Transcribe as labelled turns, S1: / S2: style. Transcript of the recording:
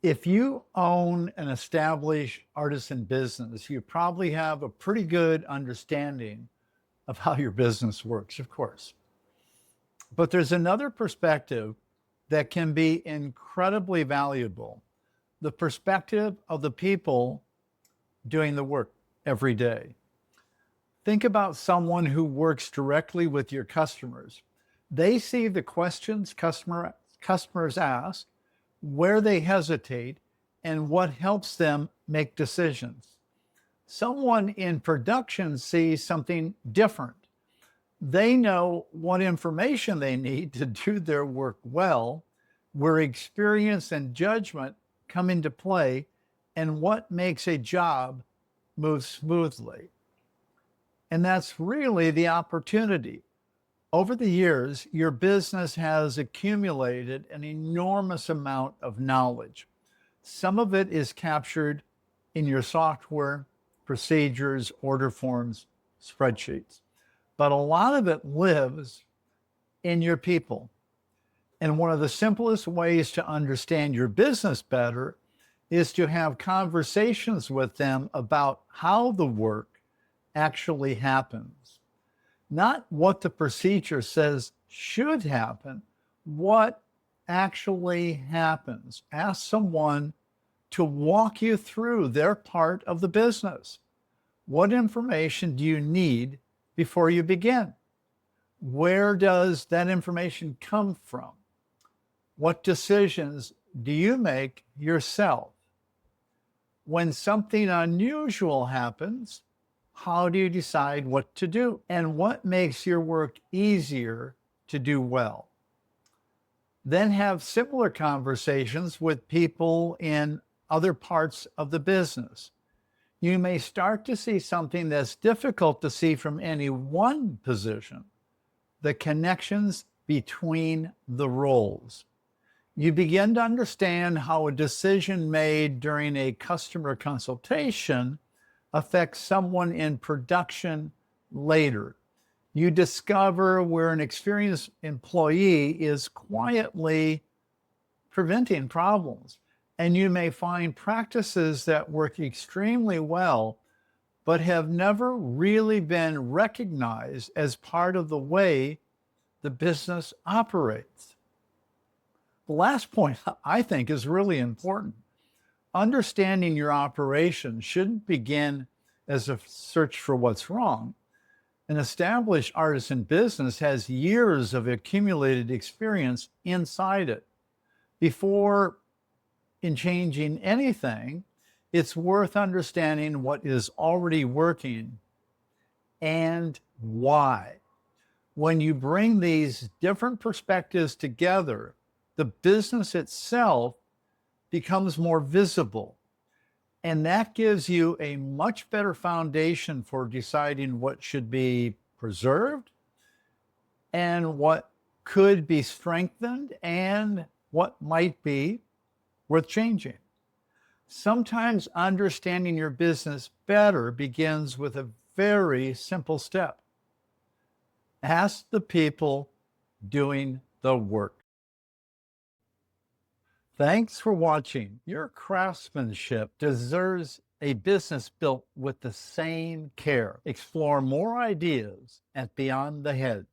S1: If you own an established artisan business, you probably have a pretty good understanding of how your business works, of course. But there's another perspective that can be incredibly valuable, the perspective of the people doing the work every day. Think about someone who works directly with your customers. They see the questions customers ask, where they hesitate, and what helps them make decisions. Someone in production sees something different. They know what information they need to do their work well, where experience and judgment come into play, and what makes a job move smoothly. And that's really the opportunity. Over the years, your business has accumulated an enormous amount of knowledge. Some of it is captured in your software, procedures, order forms, spreadsheets, but a lot of it lives in your people. And one of the simplest ways to understand your business better is to have conversations with them about how the work actually happens. Not what the procedure says should happen, what actually happens. Ask someone to walk you through their part of the business. What information do you need before you begin? Where does that information come from? What decisions do you make yourself? When something unusual happens, how do you decide what to do? And what makes your work easier to do well? Then have similar conversations with people in other parts of the business. You may start to see something that's difficult to see from any one position, the connections between the roles. You begin to understand how a decision made during a customer consultation affects someone in production later. You discover where an experienced employee is quietly preventing problems. And you may find practices that work extremely well, but have never really been recognized as part of the way the business operates. The last point I think is really important. Understanding your operation shouldn't begin as a search for what's wrong. An established artisan business has years of accumulated experience inside it. Before in changing anything, it's worth understanding what is already working and why. When you bring these different perspectives together, the business itself becomes more visible. And that gives you a much better foundation for deciding what should be preserved and what could be strengthened and what might be worth changing. Sometimes understanding your business better begins with a very simple step. Ask the people doing the work. Thanks for watching. Your craftsmanship deserves a business built with the same care. Explore more ideas at Beyond the Hedge.